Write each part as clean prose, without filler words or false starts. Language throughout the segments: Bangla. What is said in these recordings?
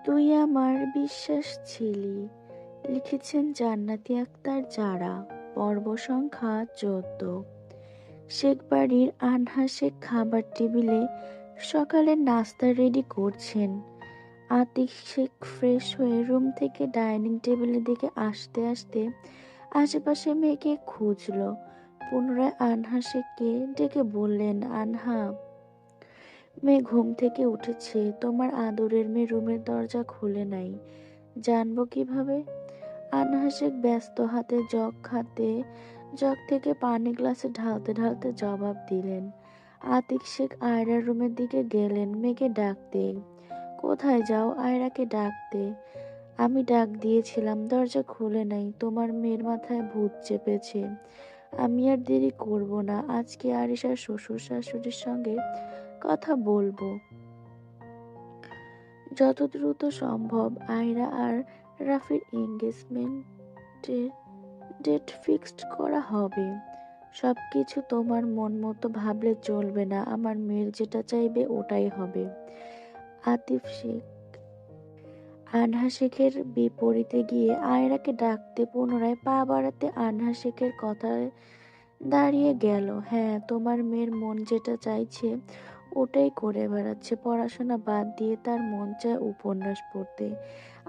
তুই আমার বিশ্বাস ছিলি। লিখেছেন জান্নাতি আক্তার যারা। পর্ব সংখ্যা 14। শেখ বাড়ির আনহা শেখ খাবার টেবিলে সকালের নাস্তা রেডি করছেন। আতিক শেখ ফ্রেশ হয়ে রুম থেকে ডাইনিং টেবিলের দিকে আসতে আসতে আশেপাশে মেয়েকে খুঁজল। পুনরায় আনহা শেখকে ডেকে বললেন, আনহা। মেয়ে ঘুম থেকে উঠেছে। তোমার আদরের মেয়ে রুমের দরজা খুলে নাই, জানবো কিভাবে? আনহা শেখ ব্যস্ত হাতে জগ থেকে পানি গ্লাসে ঢালতে ঢালতে জবাব দিলেন। আতিক শেখ আয়রার রুমের দিকে গেলেন মেয়েকে ডাকতে। কোথায় যাও? আয়রাকে ডাকতে। আমি ডাক দিয়েছিলাম, দরজা খুলে নাই। তোমার মেয়ের মাথায় ভূত চেপেছে। আমি আর দেরি করব না, আজকে আরিশার শ্বশুর শাশুড়ির সঙ্গে কথা বলবো। যত দ্রুত সম্ভব আয়রা আর রাফির এঙ্গেজমেন্টের ডেট ফিক্সড করা হবে। সবকিছু তোমার মন মতো ভাবলে চলবে না, আমার মেয়ের যেটা চাইবে ওটাই হবে। আতিফ শেখ আনহা শেখের বিপরীতে গিয়ে আয়রাকে ডাকতে পুনরায় পা বাড়াতে আনহা শেখের কথায় দাঁড়িয়ে গেল। হ্যাঁ, তোমার মেয়ের মন যেটা চাইছে ওটাই করে বেড়াচ্ছে। পড়াশোনা বাদ দিয়ে তার মন চায় উপন্যাস পড়তে,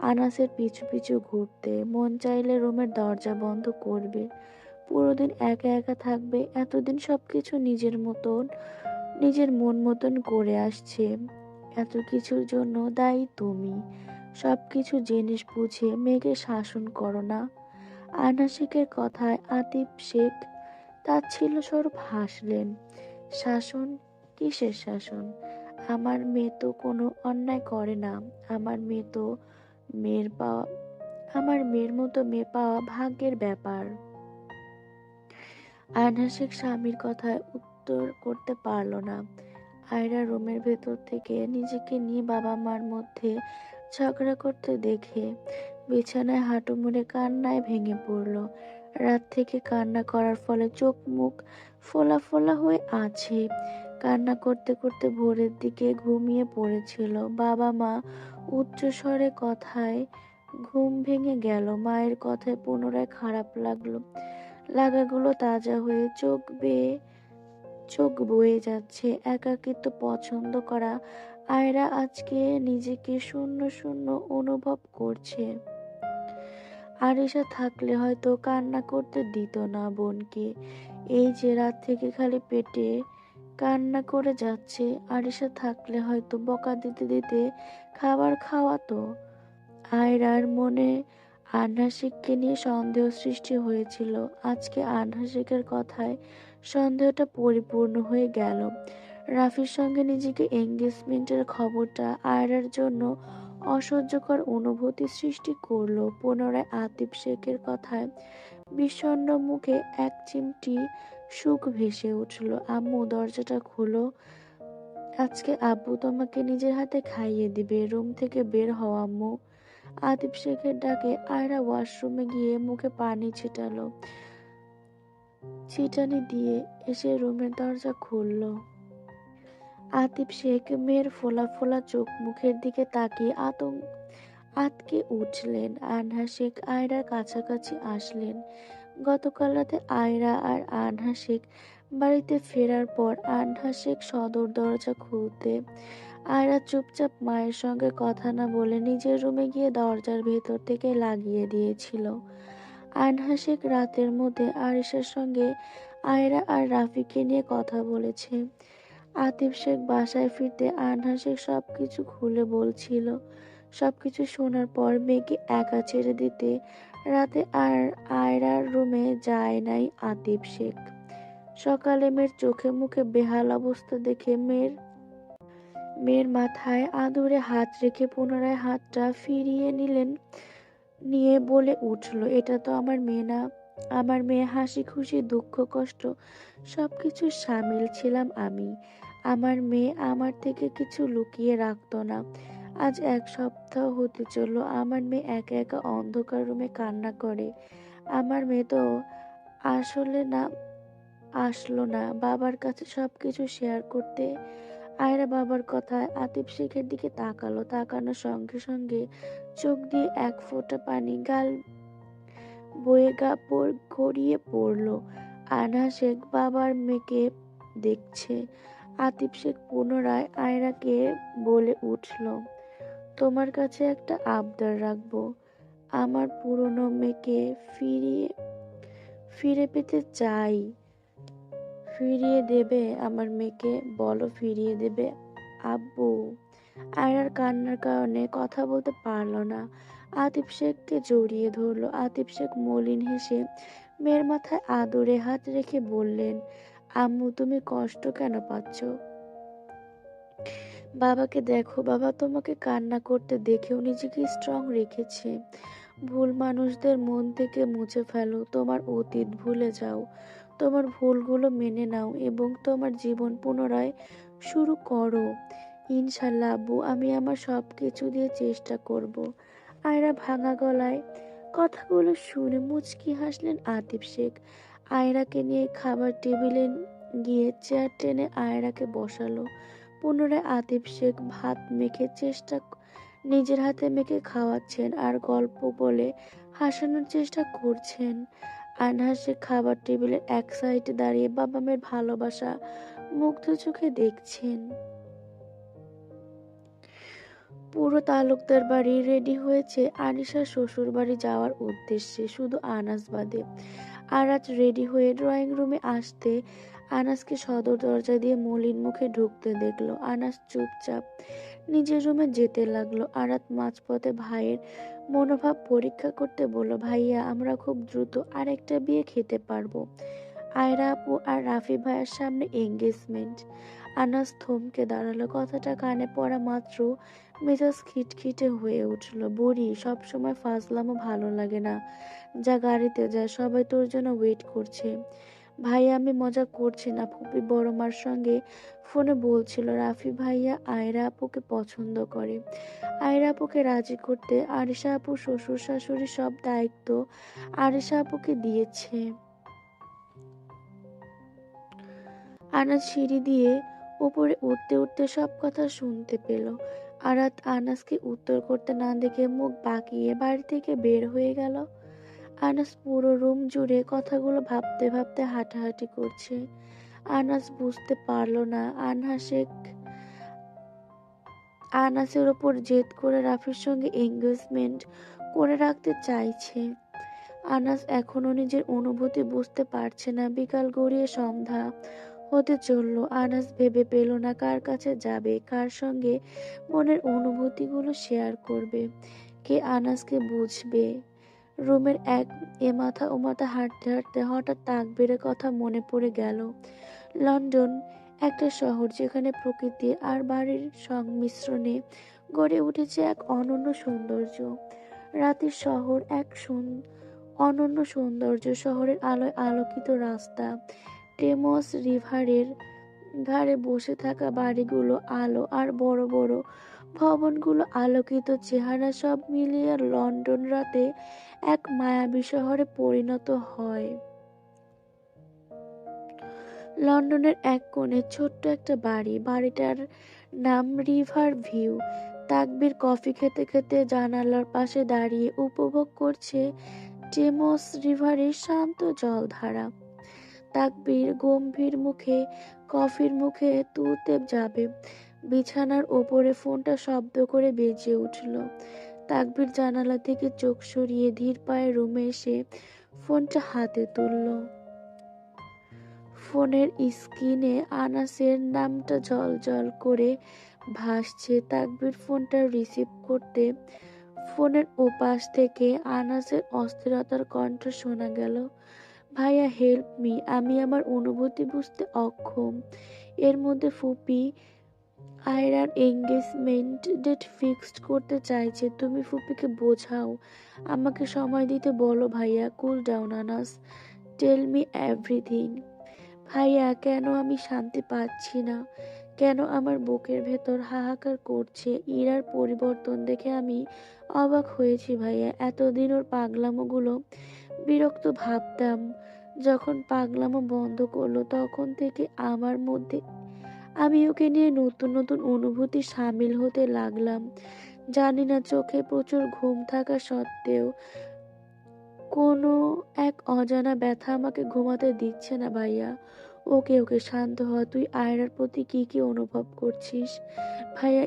আনাসের পিছু পিছু ঘুরতে। মন চাইলে রুমের দরজা বন্ধ করবে, পুরো দিন একা একা থাকবে। এতদিন সবকিছু নিজের মন মতন করে আসছে। এত কিছুর জন্য দায়ী তুমি। সবকিছু জেনে বুঝে মেয়েকে শাসন করো না। আয়না শেখের কথায় আতিফ শেখ তাচ্ছিল্য স্বরূপ হাসলেন। শাসন? কিসের শাসন? আমার মেয়ে তো কোনো অন্যায় করে না। আমার মেয়ে তো মেয়ের পাওয়া আমার মেয়ের মতো মেয়ে পাওয়া ভাগ্যের ব্যাপার। আয়না শেখ স্বামীর কথায় উত্তর করতে পারল না। আয়রা রুমের ভেতর থেকে নিজেকে নিয়ে বাবা মার মধ্যে ঝগড়া করতে দেখে বিছানায় হাঁটু মুড়ে কান্নায় ভেঙে পড়ল। রাত থেকে কান্না করার ফলে চোখ মুখ ফোলা ফোলা হয়ে আছে। কান্না করতে করতে ভোরের দিকে ঘুমিয়ে পড়েছিল। বাবা মা উচ্চ স্বরে কথায় ঘুম ভেঙে গেল। মায়ের কথায় পুনরায় খারাপ লাগাগুলো তাজা হয়ে চোখ বয়ে যাচ্ছে। একাকিত্ব পছন্দ করা আয়রা আজকে নিজেকে শূন্য শূন্য অনুভব করছে। আরিশা থাকলে হয়তো কান্না করতে দিত না বোনকে। এই যে রাত থেকে খালি পেটে কান্না করে যাচ্ছে, আরিশা থাকলে হয়তো বকা দিতে দিতে খাবার খাওয়াতো। আয়রার মনে আনহা শেখকে নিয়ে সন্দেহ সৃষ্টি হয়েছিল। আজকে আনহা শেখের কথায় সন্দেহটা পরিপূর্ণ হয়ে গেল। রাফির সঙ্গে নিজেকে এঙ্গেজমেন্টের খবরটা আয়রার জন্য অসহ্যকর অনুভূতি সৃষ্টি করল। পুনরায় আতিফ শেখের কথায় বিষণ্ণ মুখে এক চিমটি সুখ ভেসে উঠল। আম্মু, দরজাটা খোলো। আজকে আব্বু তোমাকে নিজের হাতে খাইয়ে দিবে। রুম থেকে বের হও আম্মু। আতিফ শেখের ডাকে আয়রা ওয়াশরুমে গিয়ে মুখে পানি ছিটানি দিয়ে এসে রুমের দরজা খুলল। আতিফ শেখ মেয়ের ফোলা ফোলা চোখ মুখের দিকে তাকিয়ে আতকে উঠলেন। আনহা শেখ আয়রার কাছাকাছি আসলেন। গতকাল রাতে আয়রা আর আনহা শেখ বাড়িতে ফেরার পর আনহা শেখ সদর দরজা খুলতে আয়রা চুপচাপ মায়ের সঙ্গে কথা না বলে নিজের রুমে গিয়ে দরজার ভেতর থেকে লাগিয়ে দিয়েছিল। আনহা শেখ রাতের মধ্যে আরিশার সঙ্গে আয়রা আর রাফিকে নিয়ে কথা বলেছে। আতিফ শেখ বাসায় ফিরতে আনহা শেখ সবকিছু খুলে বলছিল। সবকিছু শোনার পর মেয়েকে একা ছেড়ে দিতে রাতে আর আয়রার রুমে যায় নাই আতিফ শেখ। সকালে মেয়ের চোখে মুখে বেহাল অবস্থা দেখে মেয়ের মাথায় আদুরে হাত রেখে পুনরায় হাতটা ফিরিয়ে নিয়ে বলে উঠল, এটা তো আমার মেয়ে না। আমার মেয়ে হাসি খুশি দুঃখ কষ্ট সবকিছু সামিল ছিলাম আমি। আমার মেয়ে আমার থেকে কিছু লুকিয়ে রাখতো না। আজ 1 সপ্তাহ হতে চলল আমার মেয়ে একা একা অন্ধকার রুমে কান্না করে। আমার মেয়ে তো আসলো না বাবার কাছে সবকিছু শেয়ার করতে। আয়রা বাবার কথায় আতিফ শেখের দিকে তাকালো। তাকানোর সঙ্গে সঙ্গে চোখ দিয়ে এক ফোঁটা পানি গাল বয়ে গড়িয়ে পড়ল। আনহা শেখ বাবার মেয়েকে দেখছে। আতিফ শেখ পুনরায় আয়রাকে বলে উঠল, তোমার কাছে একটা আবদার রাখবো। আমার পুরনো মেয়েকে ফিরে পেতে চাই। ফিরিয়ে দেবে আমার মেয়েকে? বলো ফিরিয়ে দেবে আব্বু? আয়রার কান্নার কারণে কথা বলতে পারল না। আতিফ শেখকে জড়িয়ে ধরল। আতিফ শেখ মলিন হেসে মেয়ের মাথায় আদরে হাত রেখে বললেন, আম্মু তুমি কষ্ট কেন পাচ্ছ? বাবাকে দেখো, বাবা তোমাকে কান্না করতে দেখেও নিজেকে স্ট্রং রেখেছে। ভুল মানুষদের মন থেকে মুছে ফেলো, তোমার অতীত ভুলে যাও, তোমার ভুলগুলো মেনে নাও এবং তোমার জীবন পুনরায় শুরু করো। ইনশাল্লাহ আব্বু, আমি আমার সব কিছু দিয়ে চেষ্টা করব। আয়রা ভাঙা গলায় কথাগুলো শুনে মুচকি হাসলেন আতিফ শেখ। আয়রাকে নিয়ে খাবার টেবিলে গিয়ে চেয়ার টেনে আয়রাকে বসালো। পুনরায় আতিফ শেখ ভাত মেখে নিজের হাতে মেখে খাওয়াচ্ছেন আর গল্প বলে হাসানোর চেষ্টা করছেন। আনহা শেখ খাবার টেবিলের এক সাইডে দাঁড়িয়ে বাবা মেয়ের ভালোবাসা মুগ্ধ চোখে দেখছেন। পুরো তালুকদার বাড়ি রেডি হয়েছে আনিশার শ্বশুর বাড়ি যাওয়ার উদ্দেশ্যে, শুধু আনাস বাদে। আরাজ রেডি হয়ে ড্রয়িং রুমে আসতে আনাসকে সদর দরজা দিয়ে মলিন মুখে ঢুকতে দেখলো। আনাস চুপচাপ নিজের রুমে যেতে লাগলো। আরাত মাঝপথে ভাইয়ের মনোভাব পরীক্ষা করতে বলল, ভাইয়া আমরা খুব দ্রুত আরেকটা বিয়ে খেতে পারবো। আয়রা আপু আর রাফি ভাইয়ের সামনে এঙ্গেজমেন্ট। আনাস থমকে দাঁড়ালো। কথাটা কানে পড়া মাত্র মেজাজ খিটখিটে হয়ে উঠল। বুড়ি, সবসময় ফাজলামো ভালো লাগে না। যা গাড়িতে যায়, সবাই তোর জন্য ওয়েট করছে। ভাইয়া আমি মজা করছি না। ফুপি বড় মার সঙ্গে ফোনে বলছিল রাফি ভাইয়া আয়রা আপুকে পছন্দ করে। আয়রা আপুকে রাজি করতে আরিশা আপু শ্বশুর শাশুড়ি সব দায়িত্ব আরিশা আপুকে দিয়েছে। আনাজ সিঁড়ি দিয়ে উপরে উঠতে উঠতে সব কথা শুনতে পেল। আরাত আনাসকে উত্তর করতে না দেখে মুখ বাঁকিয়ে বাড়ি থেকে বের হয়ে গেল। আনাস পুরো রুম জুড়ে কথাগুলো ভাবতে ভাবতে হাঁটাহাঁটি করছে। আনাস বুঝতে পারল না আনাসের ওপর জেদ করে রাফির সঙ্গে এঙ্গেজমেন্ট করে রাখতে চাইছে। আনাস এখনো নিজের অনুভূতি বুঝতে পারছে না। বিকাল গড়িয়ে সন্ধ্যা হতে চলল। আনাস ভেবে পেল না কার কাছে যাবে, কার সঙ্গে মনের অনুভূতিগুলো শেয়ার করবে, কে আনাসকে বুঝবে। রুমের এ মাথা ও মাথা হাঁটতে হাঁটতে হঠাৎ তাকবীরের কথা মনে পড়ে গেল। লন্ডন একটা শহর যেখানে প্রকৃতি আর বাড়ির সংমিশ্রণে গড়ে উঠেছে এক অনন্য সৌন্দর্য। রাতের শহর অনন্য সৌন্দর্য। শহরের আলোয় আলোকিত রাস্তা, টেমস রিভারের ধারে বসে থাকা বাড়িগুলো আলো আর বড় বড় ভবনগুলো আলোকিত চেহারা, সব মিলিয়ে লন্ডন রাতে এক মায়াবী শহরে পরিণত হয়। লন্ডনের এক কোণে ছোট্ট একটা বাড়ি। বাড়িটার নাম রিভার ভিউ। তাকবীর কফি খেতে খেতে জানালার পাশে দাঁড়িয়ে উপভোগ করছে টেমস রিভারের শান্ত জলধারা। তাকবীর গম্ভীর মুখে কফির মুখে তুলতে যাবে, বিছানার ওপরে ফোনটা শব্দ করে বেজে উঠল। তাকবীর জানালা থেকে চোখ সরিয়ে ধীর পায়ে রুমে এসে ফোনটা হাতে তুলল। ফোনের স্ক্রিনে আনাসের নামটা ঝলঝল করে ভাসছে। তাকবীর ফোনটা রিসিভ করতে ফোনের ওপাশ থেকে আনাসের অস্থিরতার কণ্ঠ শোনা গেল, ভাইয়া হেল্প মি, আমি আমার অনুভূতি বুঝতে অক্ষম। এর মধ্যে ফুপি আয়রার এঙ্গেজমেন্ট ডেট ফিক্সড করতে চাইছে। তুমি ফুপিকে বোঝাও, আমাকে সময় দিতে বলো ভাইয়া। Cool down Anas, tell me everything. ভাইয়া কেন আমি শান্তি পাচ্ছি না? কেন আমার বুকের ভেতর হাহাকার করছে? ইরার পরিবর্তন দেখে আমি অবাক হয়েছি ভাইয়া। এতদিন ওর পাগলামোগুলো বিরক্ত ভাবতাম, যখন পাগলামো বন্ধ করলো তখন থেকে আমার মধ্যে আমি ওকে নিয়ে নতুন নতুন অনুভূতি সামিল হতে লাগলাম। জানি না চোখে প্রচুর ঘুম থাকা সত্ত্বেও কোনো এক অজানা ব্যথা আমাকে ঘুমাতে দিচ্ছে না ভাইয়া। ওকে ওকে শান্ত হ। তুই আয়রার প্রতি কি কি অনুভব করছিস? ভাইয়া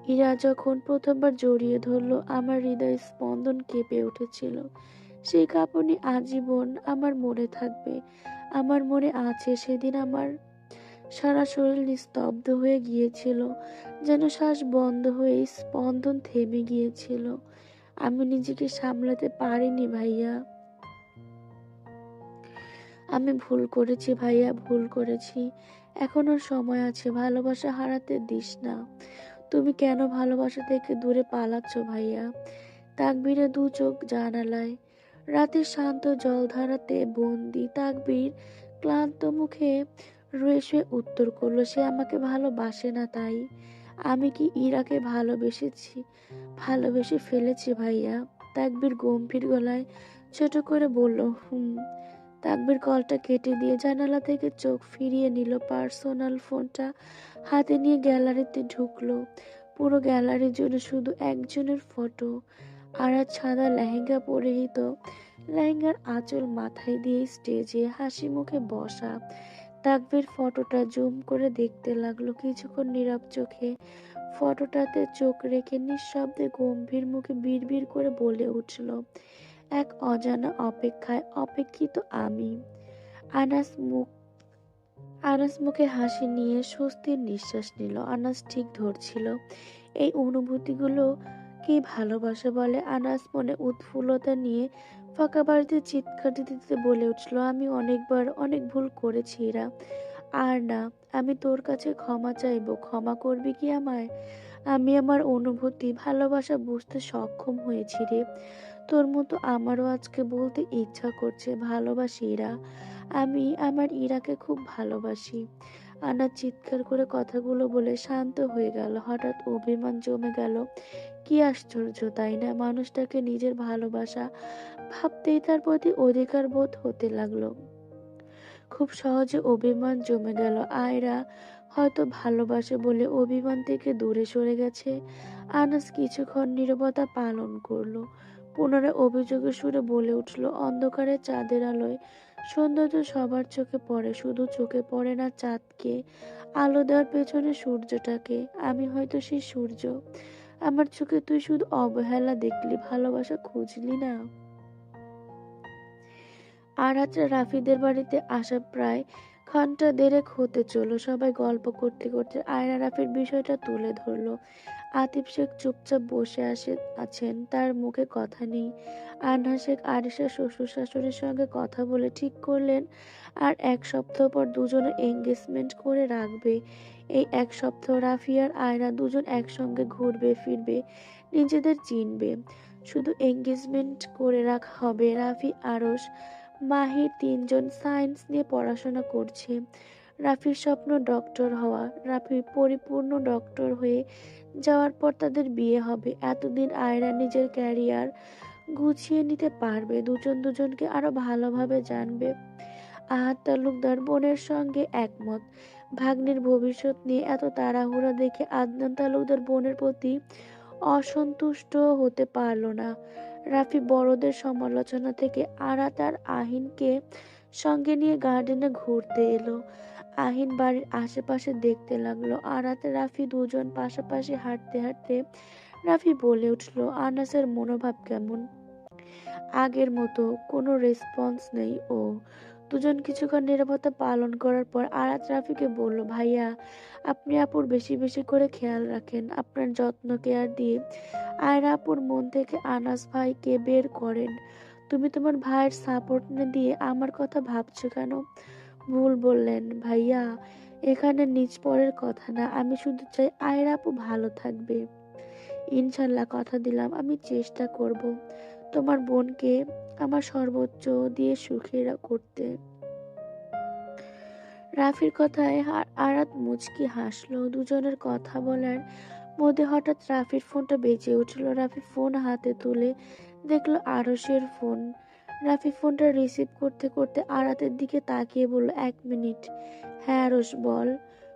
ইরা যখন প্রথমবার জড়িয়ে ধরলো, আমার হৃদয় স্পন্দন কেঁপে উঠেছিল। সেই কাঁপুনি আজীবন আমার মনে থাকবে। আমার মনে আছে সেদিন আমার সারা শরীর নিস্তব্ধ হয়ে গিয়েছিল, যেন শ্বাস বন্ধ হয়ে স্পন্দন থেমে গিয়েছিল। আমি নিজেকে সামলাতে পারিনি ভাইয়া। আমি ভুল করেছি ভাইয়া, ভুল করেছি। এখনো সময় আছে, ভালোবাসা হারাতে দিস না। তুমি কেন ভালোবাসা থেকে দূরে পালাচ্ছ ভাইয়া? তাকবীরের দু চোখ জানালায়, রাতের শান্ত জলধারাতে বন্দি। তাকবীর ক্লান্ত মুখে রয়ে শুয়ে উত্তর করলো, সে আমাকে ভালোবাসে না তাই। আমি কি ইরাকে ভালোবেসে ফেলেছি ভাইয়া? তাকবীর গম্ভীর গলায় ছোট করে বলল, হুম। তাকবীর কলটা কেটে দিয়ে জানালা থেকে চোখ ফিরিয়ে নিল। পার্সোনাল ফোনটা হাতে নিয়ে গ্যালারিতে ঢুকলো। পুরো গ্যালারি জুড়ে শুধু একজনের ফটো। আরাত সাদা লেহেঙ্গা পরিহিত, লেহেঙ্গার আঁচল মাথায় দিয়ে স্টেজে হাসি মুখে বসা। তাকবীর ফটোটা জুম করে দেখতে লাগলো, কিছুক্ষণ নীরব চোখে ফটোটাতে চোখ রেখে নিঃশব্দে গম্ভীর মুখে বিড়বিড় করে বলে উঠল, এক অজানা অপেক্ষায় অপেক্ষিত আমি। আনাস মুখ আনাস মুখে হাসি নিয়ে স্বস্তির নিঃশ্বাস নিল। আনাস ঠিক ধরছিল, এই অনুভূতিগুলো কি ভালোবাসা বলে? আনাস মনে উৎফুল্লতা নিয়ে ফাঁকা বাড়িতে চিৎকার দিতে দিতে বলে উঠল, আমি অনেক ভুল করেছি ইরা। আর না, আমি তোর কাছে ক্ষমা চাইবো। ক্ষমা করবি কি আমায়? আমি আমার অনুভূতি, ভালোবাসা বুঝতে সক্ষম হয়েছি রে। তোর মতো আমারও আজকে বলতে ইচ্ছা করছে, ভালোবাসি ইরা। আমি আমার ইরাকে খুব ভালোবাসি। আনা চিৎকার করে কথাগুলো বলে শান্ত হয়ে গেল। হঠাৎ অভিমান জমে গেল। কি আশ্চর্য তাই না? মানুষটাকে নিজের ভালোবাসা ভাবতেই তার প্রতি অধিকার বোধ হতে লাগলো। খুব সহজে অভিমান জমে গেল। আয়রা হয়তো ভালোবাসে বলে অভিমান থেকে দূরে সরে গেছে। আনাস কিছুক্ষণ নীরবতা পালন করলো, পুনরায় অভিযোগের সুরে বলে উঠল, অন্ধকারে চাঁদের আলোয় সৌন্দর্য সবার চোখে পড়ে, শুধু চোখে পড়ে না চাঁদকে, আলো দেওয়ার পেছনে সূর্যটাকে। আমি হয়তো সেই সূর্য। আমার চোখে তুই শুধু অবহেলা দেখলি, ভালোবাসা খুঁজলি না। আর রাত্রে রাফিদের বাড়িতে আসা প্রায় ঘন্টা দেড়েক হতে চলল। সবাই গল্প করতে করতে আয়রা রাফির বিষয়টা তুলে ধরলো। আতিফ শেখ চুপচাপ বসে আছেন, তার মুখে কথা নেই। আনহা শেখ আরিশা শ্বশুর শাশুড়ির সঙ্গে কথা বলে ঠিক করলেন আর এক সপ্তাহ পর দুজনের এঙ্গেজমেন্ট করে রাখবে। এই এক সপ্তাহ রাফি আর আয়রা দুজন একসঙ্গে ঘুরবে ফিরবে, নিজেদের চিনবে। শুধু এঙ্গেজমেন্ট করে রাখা হবে। রাফি, আরশ, মাহির তিনজন সায়েন্স নিয়ে পড়াশোনা করছে। রাফির স্বপ্ন ডক্টর হওয়া। রাফি পরিপূর্ণ ডক্টর হয়ে যাওয়ার পর তাদের বিয়ে হবে। এতদিন আয়রা নিজের ক্যারিয়ার গুছিয়ে নিতে পারবে, দুজন দুজনকে আরো ভালোভাবে জানবে। আহাদ তালুকদার বোনের সঙ্গে একমত। ভাগ্নের ভবিষ্যৎ নিয়ে এত তাড়াহুড়া দেখে আদনান তালুকদার বোনের প্রতি অসন্তুষ্ট হতে পারল না। রাফি বড়দের সমালোচনা থেকে আরাত আর আহিনকে সঙ্গে নিয়ে গার্ডেনে ঘুরতে এলো। আহিন বাড়ির আশেপাশে দেখতে লাগলো। আরাত রাফি দুজন পাশাপাশি হাঁটতে হাঁটতে রাফি বলে উঠল, আনাসের মনোভাব কেমন? আগের মতো কোনো রেসপন্স নেই ও। দুজন কিছুক্ষণ নীরবতা পালন করার পর আরাত রাফিকে বলল, ভাইয়া আপনি আপুর বেশি বেশি করে খেয়াল রাখেন, আপনার যত্ন কেয়ার দিয়ে আয়রা আপুর মন থেকে আনাস ভাইকে বের করেন। তুমি তোমার ভাইয়ের সাপোর্ট না দিয়ে আমার কথা ভাবছো কেন? ভুল বললেন ভাইয়া, এখানে নিজ পরের কথা না। আমি শুধু চাই আয়রা আপু ভালো থাকবে। ইনশাল্লাহ, কথা দিলাম আমি চেষ্টা করব তোমার বোনকে আমার সর্বোচ্চ দিয়ে সুখী করতে। রাফির কথায় আরাত মুচকি হাসলো। দুজনের কথা বলার মধ্যে হঠাৎ রাফির ফোনটা বেজে উঠল। রাফি ফোন হাতে তুলে দেখলো আরশের ফোন। রাফি ফোনটা রিসিভ করতে করতে আরাতের দিকে তাকিয়ে বলল, 1 মিনিট। হ্যাঁ আরস বল।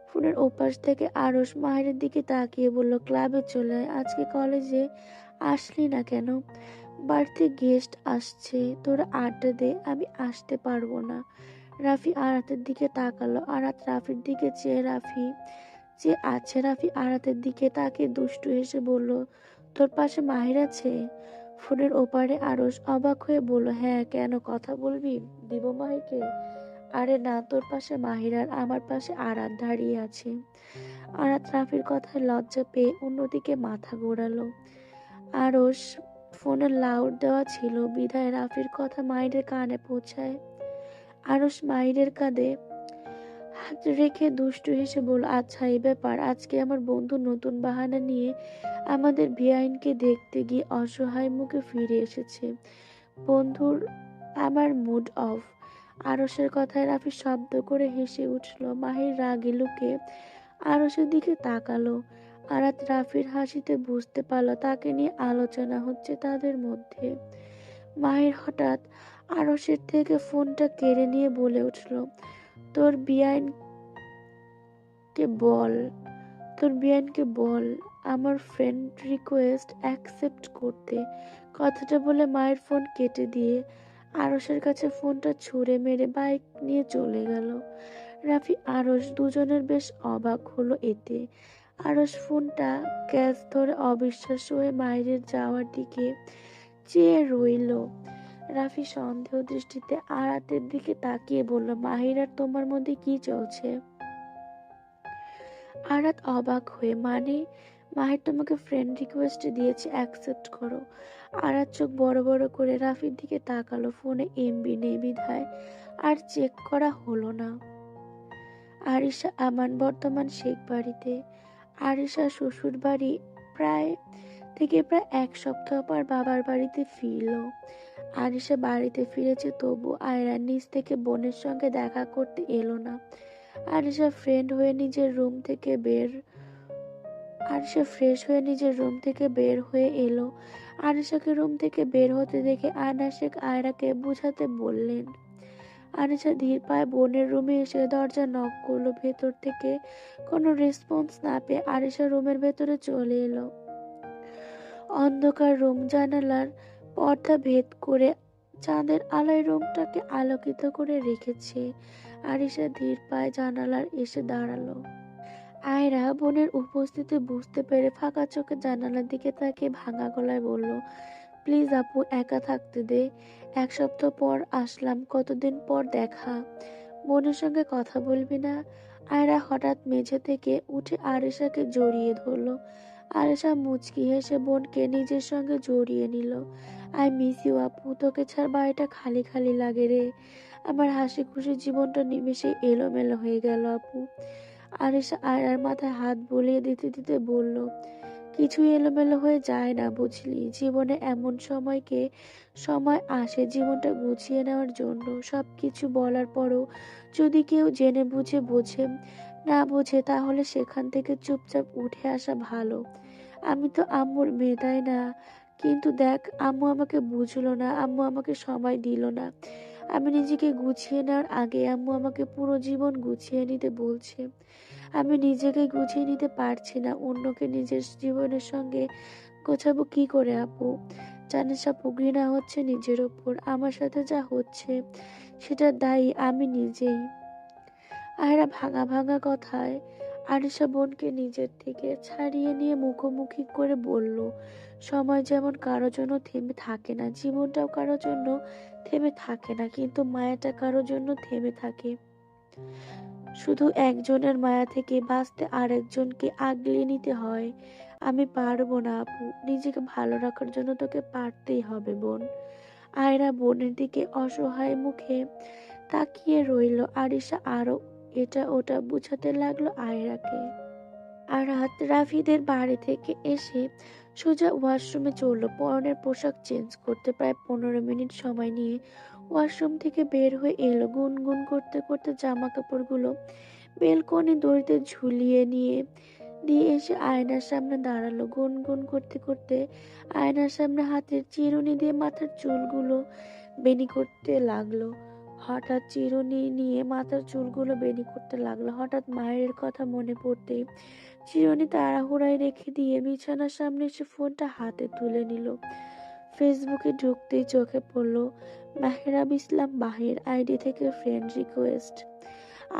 ফোনের ওপাশ থেকে আরস মাহিরের দিকে তাকিয়ে বলল, ক্লাবে চলে আয়, আজকে কলেজে আসলি না কেন? বাড়িতে গেস্ট আসছে, তোরা আড্ডা দে, আমি আসতে পারবো না। রাফি আরাতের দিকে তাকালো। আরাত রাফির দিকে চেয়ে আছে। রাফি আরাতের দিকে তাকিয়ে দুষ্টু হেসে বলল, তোর পাশে মাহির আছে? ফোনের ওপারে আরস অবাক হয়ে বলল, হ্যাঁ কেন, কথা বলবি? দিব মাহিরকে? আরে না, তোর পাশে মাহির আর আমার পাশে আরাত দাঁড়িয়ে আছে। আরাত রাফির কথায় লজ্জা পেয়ে অন্যদিকে মাথা ঘোরালো। আরস ফোনে লাউড দেওয়া ছিল বিধায় রাফির কথা মাহিরের কানে পৌঁছায়। আরস মাহিরের কাঁধে হাত রেখে দুষ্টু হেসে বলল, আচ্ছা এই ব্যাপার, আজকে আমার বন্ধু নতুন বাহানা নিয়ে আমাদের বেআইনকে দেখতে গিয়ে অসহায় মুখে ফিরে এসেছে। বন্ধুর আমার মুড অফ। আরসের কথায় রাফি শব্দ করে হেসে উঠল। মাহির রাগে লুকে আরসের দিকে তাকালো। আরাত রাফির হাসিতে বুঝতে পারল তাকে নিয়ে আলোচনা হচ্ছে তাদের মধ্যে। মাহির হঠাৎ আরসের থেকে ফোনটা কেড়ে নিয়ে বলে উঠল, তোর বিআইনকে বল তোর বিআইনকে বল আমার ফ্রেন্ড রিকোয়েস্ট অ্যাকসেপ্ট করতে। কথাটা বলে মায়ের ফোন কেটে দিয়ে আরসের কাছে ফোনটা ছুঁড়ে মেরে বাইক নিয়ে চলে গেল। রাফি আরস দুজনের বেশ অবাক হলো এতে। আরস ফোনটা ক্যাচ ধরে অবিশ্বাস্য হয়ে মায়ের যাওয়ার দিকে চেয়ে রইল। রাফি সন্দেহ দৃষ্টিতে আরাতের দিকে তাকিয়ে বলল, মাহির আর তোমার মধ্যে কি চলছে? আরাত অবাক হয়ে, মানে? মাহির তোমাকে ফ্রেন্ড রিকোয়েস্ট দিয়েছে, অ্যাকসেপ্ট করো। আরাত চোখ বড় বড় করে রাফির দিকে তাকালো। ফোনে এমবি নেই বিধায় আর চেক করা হলো না। আরিশা আমান বর্তমান শেখ বাড়িতে। আরিশা শ্বশুর বাড়ি প্রায় 1 সপ্তাহ পর বাবার বাড়িতে ফিরল। আরিশা বাড়িতে ফিরেছে, তবু আয়রা নিজ থেকে বোনের সঙ্গে দেখা করতে এলো না। আরিশা ফ্রেশ হয়ে নিজের রুম থেকে বের হয়ে এলো। আরিশাকে রুম থেকে বের হতে দেখে আয়না শেখ আয়রাকে বুঝাতে বললেন। আরিশা ধীর পায়ে বোনের রুমে এসে দরজা নক করলো। ভেতর থেকে কোনো রেসপন্স না পেয়ে আরিশা রুমের ভেতরে চলে এলো। অন্ধকার রুম, জানালার পর্দা ভেদ করে চাঁদের আলোয় রুমটাকে আলোকিত করে রেখেছে। আরিশা ধীর পায়ে জানালার এসে দাঁড়ালো। আয়রা বোনের উপস্থিতি বুঝতে পেরে ফাঁকা চোখে জানালার দিকে তাকিয়ে ভাঙা গলায় বলল, প্লিজ আপু, একা থাকতে দে। 1 সপ্তাহ পর আসলাম, কতদিন পর দেখা। বোনের সঙ্গে কথা বলবি না? আয়রা হঠাৎ মেঝে থেকে উঠে আরিশাকে জড়িয়ে ধরলো। আরিশা মুচকি হেসে বোনকে নিজের সঙ্গে জড়িয়ে নিল। আই মিস ইউ আপু, তোকে ছাড় বাড়িটা খালি খালি লাগে রে। আমার হাসি খুশি জীবনটা নিমেষে এলোমেলো হয়ে গেল আপু। আরিশা আয়রার মাথায় হাত বুলিয়ে দিতে দিতে বলল, কিছুই এলোমেলো হয়ে যায় না বুঝলি। জীবনে এমন সময় আসে জীবনটা গুছিয়ে নেওয়ার জন্য। সবকিছু বলার পরও যদি কেউ জেনে বোঝে না বোঝে, তাহলে সেখান থেকে চুপচাপ উঠে আসা ভালো। আমি তো আম্মুর মেয়ে, তাই না? কিন্তু দেখ, আম্মু আমাকে বুঝলো না, আম্মু আমাকে সময় দিল না। আমি নিজেকে গুছিয়ে নেওয়ার আগে আম্মু আমাকে পুরো জীবন গুছিয়ে নিতে বলছে। আমি নিজেকে গুছিয়ে নিতে পারছি না, অন্যকে নিজের জীবনের সঙ্গে গোছাবো কি করে আপু? জানিস আপু, ঘৃণা হচ্ছে নিজের ওপর। আমার সাথে যা হচ্ছে সেটা দায়ী আমি নিজেই। আয়রা ভাঙা ভাঙা কথায় আরিশা বোনকে নিজের থেকে ছাড়িয়ে নিয়ে মুখোমুখি করে বলল, সময় যেমন কারো জন্য থেমে থাকে না, জীবনটাও কারো জন্য থেমে থাকে না, কিন্তু মায়াটা কারো জন্য থেমে থাকে। শুধু একজনের মায়া থেকে বাঁচতে আরেকজনকে আগলে নিতে হয়। আমি পারবো না আপু, নিজেকে ভালো রাখার জন্য তোকে পারতেই হবে বোন। আয়রা বোনের দিকে অসহায় মুখে তাকিয়ে রইল। আরিশা আরো এটা ওটা বুঝাতে লাগলো আয়রাকে। আর রাত রাফিদের বাড়ি থেকে এসে সোজা ওয়াশরুমে চলল পরনের পোশাক চেঞ্জ করতে। প্রায় 15 মিনিট সময় নিয়ে ওয়াশরুম থেকে বের হয়ে এলো। গুনগুন করতে করতে জামা কাপড়গুলো বেলকনি দড়িতে ঝুলিয়ে দিয়ে এসে আয়নার সামনে দাঁড়ালো। গুনগুন করতে করতে আয়নার সামনে হাতের চিরুনি দিয়ে মাথার চুলগুলো বেনি করতে লাগলো। হঠাৎ চিরুনি নিয়ে মাথার চুলগুলো বেনি করতে লাগলো। হঠাৎ মায়ের কথা মনে পড়তেই চিরুনি তাড়াহুড়ায় রেখে দিয়ে বিছানার সামনে এসে ফোনটা হাতে তুলে নিল। ফেসবুকে ঢুকতেই চোখে পড়ল মেহরাব ইসলাম বাহির আইডি থেকে ফ্রেন্ড রিকোয়েস্ট।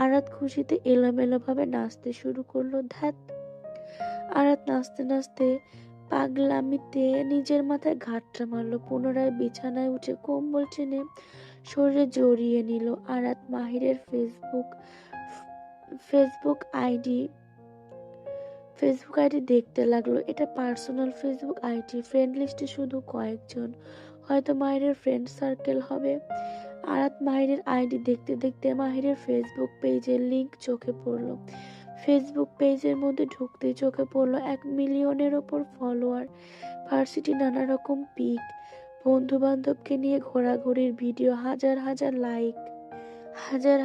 আরাত খুশিতে এলোমেলো ভাবে নাচতে শুরু করলো। ধ্যাত! আরাত নাচতে নাচতে পাগলামিতে নিজের মাথায় ঘাটটা মারলো। পুনরায় বিছানায় উঠে কম্বল টেনে শরীরে জড়িয়ে নিল। আরাত মাহিরের ফেসবুক আইডি দেখতে লাগলো। এটা পার্সোনাল ফেসবুক আইডি, ফ্রেন্ড লিস্টে শুধু কয়েকজন, হয়তো মাহিরের ফ্রেন্ড সার্কেল হবে। আরাত মাহিরের আইডি দেখতে দেখতে মাহিরের ফেসবুক পেজের লিংক চোখে পড়লো। ফেসবুক পেজের মধ্যে ঢুকতেই চোখে পড়লো 1 মিলিয়নের ওপর ফলোয়ার, ভার্সিটি নানা রকম পিক, বন্ধু বান্ধবকে নিয়ে ঘোরাঘুরির ভিডিও, হাজার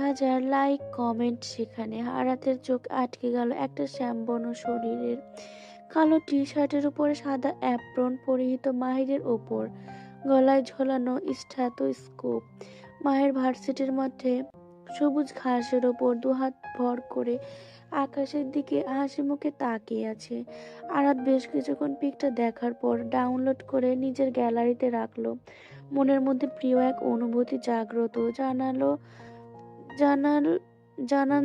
হাজার লাইক কমেন্ট। সেখানে আরাতের চোখ আটকে গেল একটা শ্যামবর্ণ শরীরের, কালো টি শার্টের উপরে সাদা অ্যাপ্রন পরিহিত মাহিরের ওপর, গলায় ঝোলানো স্টেথোস্কোপ। মায়ের ভার্সিটির মাঠে সবুজ ঘাসের ওপর দুহাত ভর করে আকাশের দিকে হাসি মুখে তাকিয়ে আছে। আরাত বেশ কিছুক্ষণ পিকটা দেখার পর ডাউনলোড করে নিজের গ্যালারিতে রাখলো। মনের মধ্যে প্রিয় এক অনুভূতি জাগ্রত জানান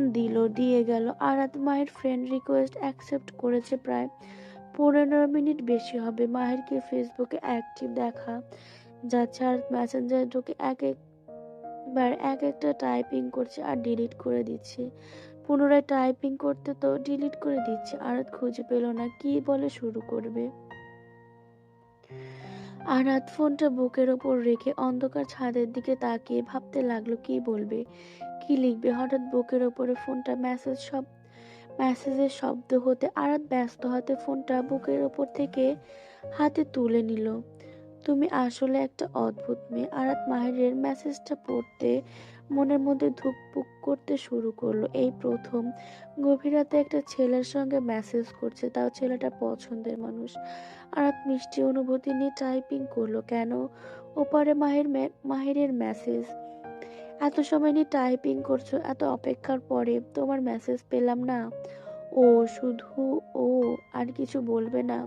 দিয়ে গেল। আরাত মায়ের ফ্রেন্ড রিকোয়েস্ট অ্যাকসেপ্ট করেছে প্রায় 15 মিনিট বেশি হবে। মাহিরকে ফেসবুকে অ্যাক্টিভ দেখা যাচ্ছে। আর মেসেঞ্জারে ঢুকে এক একটা টাইপিং করছে আর ডিলিট করে দিচ্ছে। পুনরায় টাইপিং করতে তো ডিলিট করে দিচ্ছে। আরাত খুঁজে পেল না কি বলে শুরু করবে। আরাত ফোনটা বুকের ওপর রেখে অন্ধকার ছাদের দিকে তাকিয়ে ভাবতে লাগলো কি বলবে, কি লিখবে। হঠাৎ বুকের ওপরে ফোনটা মেসেজের শব্দ হতে আরাত ব্যস্ত হাতে ফোনটা বুকের ওপর থেকে হাতে তুলে নিল। তুমি আসলে একটা অদ্ভুত মেয়ে। আরাত মাহিরের মেসেজটা পড়তে মনের মধ্যে ধুকপুক করতে শুরু করলো। এই প্রথম গভীর রাতে একটা ছেলের সঙ্গে মেসেজ করছে, তাও ছেলেটা পছন্দের মানুষ। আরাত মিষ্টি অনুভূতি নিয়ে টাইপিং করলো। কেন ওপারে মাহিরের মেসেজ। এত সময় নিয়ে টাইপিং করছো, এত অপেক্ষার পরে তোমার মেসেজ পেলাম না। ও শুধু ও, আর কিছু বলবে না।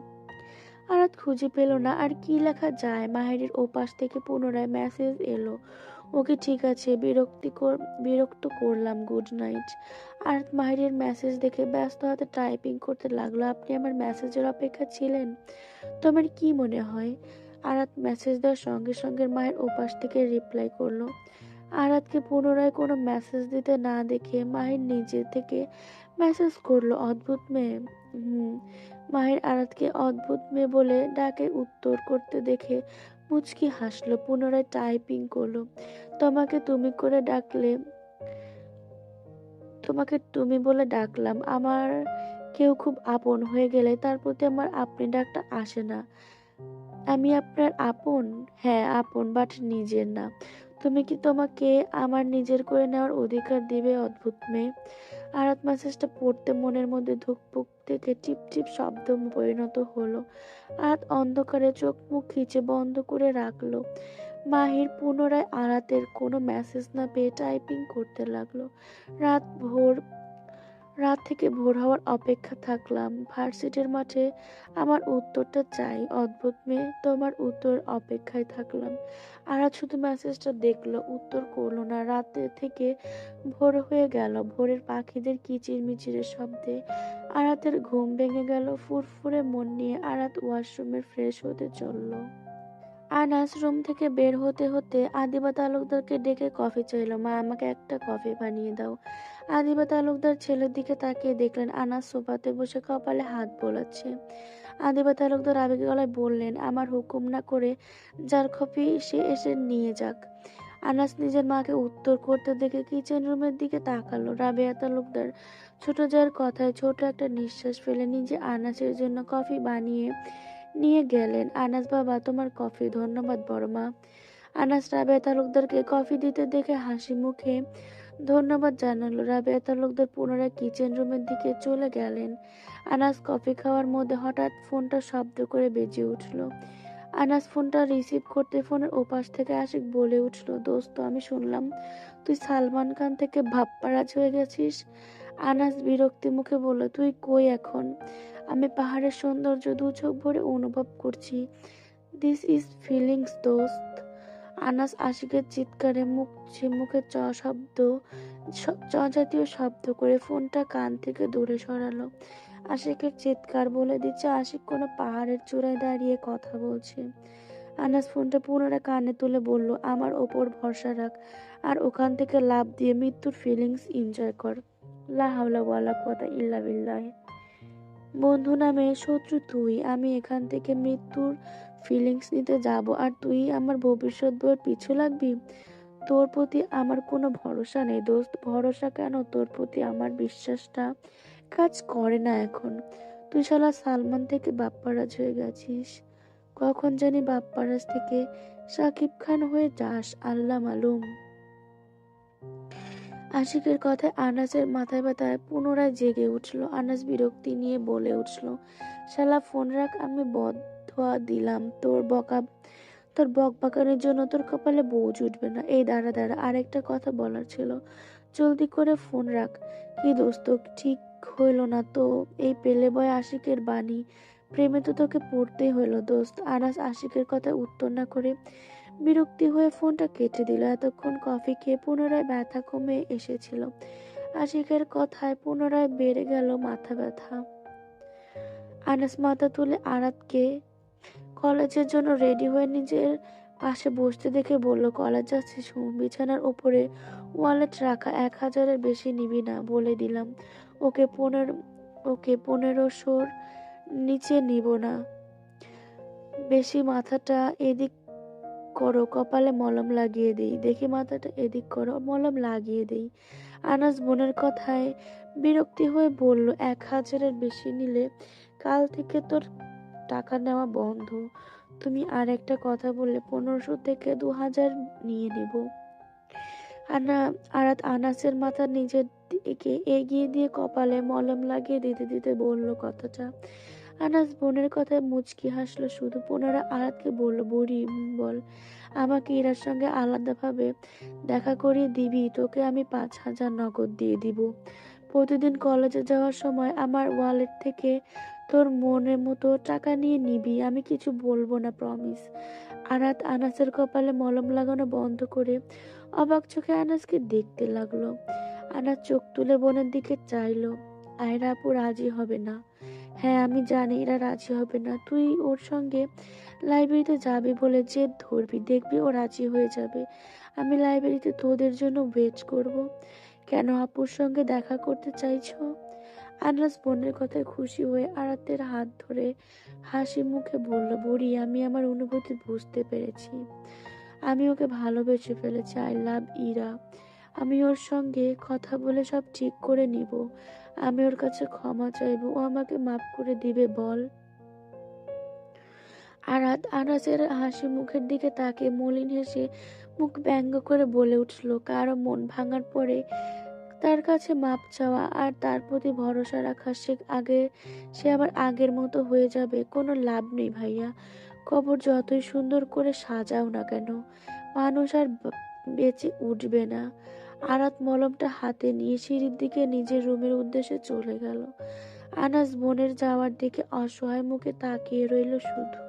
আরাত খুঁজে পেল না আর কি লেখা যায়। মাহিরের ওপাশ থেকে পুনরায় মেসেজ এলো। ওকে ঠিক আছে, বিরক্ত করলাম, গুড নাইট। আরাত মাহিরের মেসেজ দেখে ব্যস্ত হাতে টাইপিং করতে লাগলো। আপনি আমার মেসেজের অপেক্ষা ছিলেন? তোমার কি মনে হয়? আরাত মেসেজ দেওয়ার সঙ্গে সঙ্গে মায়ের ওপাশ থেকে রিপ্লাই করলো। আরাতকে পুনরায় কোনো মেসেজ দিতে না দেখে মাহির নিজে থেকে মেসেজ করলো, অদ্ভুত মেয়ে। মাহির আরাতকে অদ্ভুত মেয়ে বলে ডাকে উত্তর করতে দেখে মুচকি হাসলো। পুনরায় টাইপিং করলো, তোমাকে তুমি বলে ডাকলাম। আমার কেউ খুব আপন হয়ে গেলে তার প্রতি আমার আপনি ডাকটা আসে না। আমি আপনার আপন? হ্যাঁ আপন, বাট নিজের না। তুমি কি তোমাকে আমার নিজের করে নেওয়ার অধিকার দিবে, অদ্ভুত মেয়ে? আরাত মেসেজটা পড়তে মনের মধ্যে ধুকপুক থেকে টিপ টিপ শব্দ পরিণত হলো। আরাত অন্ধকারে চোখ মুখ খিচে বন্ধ করে রাখলো। মাহির পুনরায় আরাতের কোনো মেসেজ না পেয়ে টাইপিং করতে লাগলো। রাত থেকে ভোর হওয়ার অপেক্ষা থাকলাম। ভার্সিটির মাঠে আমার উত্তরটা চাই, অদ্ভুত মেয়ে। তোমার উত্তর অপেক্ষায় থাকলাম। আরাত শুধু মেসেজটা দেখলো, উত্তর করলো না। রাতে থেকে ভোর হয়ে গেল। ভোরের পাখিদের কিচিরমিচিরের শব্দে আরাতের ঘুম ভেঙে গেল। ফুরফুরে মন নিয়ে আরাত ওয়াশরুমে ফ্রেশ হতে চলল। আনাস রুম থেকে বের হতে হতে আদিবা তালুকদারকে ডেকে কফি চাইল। মা, আমাকে একটা কফি বানিয়ে দাও। আদিবা তালুকদার ছেলের দিকে তাকিয়ে দেখলেন আনাস সোফাতে বসে কপালে হাত বোলাচ্ছে। আদিবা তালুকদার আবেগী গলায় বললেন, আমার হুকুম না করে যার কফি সে এসে নিয়ে যাক। আনাস নিজের মাকে উত্তর করতে দেখে কিচেন রুমের দিকে তাকালো। রাবেয়া তালুকদার ছোট জায়ের কথায় ছোট একটা নিঃশ্বাস ফেলে নিজে আনাসের জন্য কফি বানিয়ে নিয়ে গেলেন। আনাস বাবা, তোমার কফি। ধন্যবাদ বড় মা। আনাস রাবেয়া তালুকদারকে কফি দিতে দেখে হাসি মুখে ধন্যবাদ জানালো। রাবেয়া তালুকদার পুনরায় কিচেন রুমের দিকে চলে গেলেন। আনাস কফি খাওয়ার মধ্যে হঠাৎ ফোনটা শব্দ করে বেজে উঠল। আনাস ফোনটা রিসিভ করতে ফোনের ওপাশ থেকে আশিক বলে উঠল, দোস্ত আমি শুনলাম তুই সালমান খান থেকে ভাপ্পারাজ হয়ে গেছিস। আনাস বিরক্তি মুখে বলল, তুই কই এখন? আমি পাহাড়ের সৌন্দর্য দু চোখ ভরে অনুভব করছি। দিস ইজ ফিলিংস দোস্ত। আনাস আশিকের চিৎকারে মুখে চ জাতীয় শব্দ করে ফোনটা কান থেকে দূরে সরালো। আশিকের চিৎকার বলে দিচ্ছে আশিক কোনো পাহাড়ের চূড়ায় দাঁড়িয়ে কথা বলছে। আনাস ফোনটা পুনরায় কানে তুলে বলল, আমার ওপর ভরসা রাখ আর ওখান থেকে লাফ দিয়ে মৃত্যুর ফিলিংস এনজয় কর। লা হাওলা ওয়ালা কুওয়াতা ইল্লা বিল্লাহ। বন্ধু নামে শত্রু তুই, আমি এখান থেকে মৃত্যুর ফিলিংস নিতে যাব আর তুই আমার ভবিষ্যৎ বউয়ের পিছু লাগবি? তোর প্রতি আমার কোনো ভরসা নেই দোস্ত। ভরসা কেন, তোর প্রতি আমার বিশ্বাসটা কাজ করে না এখন। তুই শালা সালমান থেকে বাপ্পারাজ হয়ে গেছিস, কখন জানি বাপ্পারাজ থেকে সাকিব খান হয়ে যাস, আল্লাহ মালুম। আশিকের কথায় আনাসের মাথায় ব্যথায় পুনরায় জেগে উঠল। আনাস বিরক্তি নিয়ে বলে উঠল, শালা ফোন রাখ, আমি বদদোয়া দিলাম তোর বকবাকানের জন্য তোর কপালে বউ জুটবে না। এই দাঁড়া দাঁড়া, আরেকটা কথা বলার ছিল, জলদি করে ফোন রাখ। কি দোস্ত, ঠিক হইল না তো এই পেলে বয় আশিকের বাণী? প্রেমে তো তোকে পড়তেই হইল দোস্ত। আনাস আশিকের কথা উত্তর না করে বিরক্তি হয়ে ফোনটা কেটে দিল। এতক্ষণ কফি খেয়ে পুনরায় ব্যথা কমে এসেছিল। আশিকের কথায় পুনরায় বেড়ে গেল মাথা ব্যথা। আনাস মাথা তুলে আরাতকে কলেজের জন্য রেডি হয়ে নিজের পাশে বসতে দেখে বলল, কলেজ যাচ্ছিস? বিছানার ওপরে ওয়ালেট রাখা, 1000-এর বেশি নিবি না বলে দিলাম। ওকে 1500-র নিচে নিব না। বেশি, মাথাটা এদিক করো, কপালে মলম লাগিয়ে দেই। দেখি মাথাটা এদিক করো, মলম লাগিয়ে দেই। আনাস বোনের কথায় বিরক্তি হয়ে বলল, 1000-এর বেশি নিলে কাল থেকে তোর টাকা নেওয়া বন্ধ। তুমি আর একটা কথা বললে 1500 থেকে 2000 নিয়ে নেব। আরাত আনাসের মাথা নিজের দিকে এগিয়ে দিয়ে কপালে মলম লাগিয়ে দিতে দিতে বলল কথাটা। আনাস বোনের কথায় মুচকি হাসলো শুধু। পুনরায় আরাতকে বলল, বুড়ি বল, আমাকে ইরার সঙ্গে আলাদাভাবে দেখা করিয়ে দিবি? তোকে আমি 5000 নগদ দিয়ে দিব। প্রতিদিন কলেজে যাওয়ার সময় আমার ওয়ালেট থেকে তোর মনের মতো টাকা নিয়ে নিবি। আমি কিছু বলবো না, প্রমিস। আরাত আনাসের কপালে মলম লাগানো বন্ধ করে অবাক চোখে আনাসকে দেখতে লাগলো। আনাস চোখ তুলে বোনের দিকে চাইলো। আয়রা আপু রাজি হবে না। হ্যাঁ আমি জানি এরা রাজি হবে না। তুই ওর সঙ্গে লাইব্রেরিতে যাবি বলে জেদ ধরবি, দেখবি ও রাজি হয়ে যাবে। আমি লাইব্রেরিতে তোদের জন্য ওয়েট করব। কেন, আপুর সঙ্গে দেখা করতে চাইছো? আনাস বোনের কথায় খুশি হয়ে আরাতের হাত ধরে হাসি মুখে বলল, বুড়ি আমি আমার অনুভূতি বুঝতে পেরেছি। আমি ওকে ভালোবেসে ফেলেছি। I love Ira. আমি ওর সঙ্গে কথা বলে সব ঠিক করে নিব। আমি ওর কাছে ক্ষমা চাইবো, ও আমাকে মাফ করে দিবে বল। আরাত আনাসের হাসি মুখের দিকে তাকে মলিন হেসে মুখ ব্যঙ্গ করে বলে উঠল, কারো মন ভাঙার পরে তার কাছে মাপ চাওয়া আর তার প্রতি ভরসা রাখা সে আবার আগের মতো হয়ে যাবে, কোনো লাভ নেই ভাইয়া। কবর যতই সুন্দর করে সাজাও না কেন, মানুষ আর বেঁচে উঠবে না। আরাত মলমটা হাতে নিয়ে সিঁড়ির দিকে নিজের রুমের উদ্দেশ্যে চলে গেল। আনাস বোনের যাওয়ার দিকে অসহায় মুখে তাকিয়ে রইল শুধু।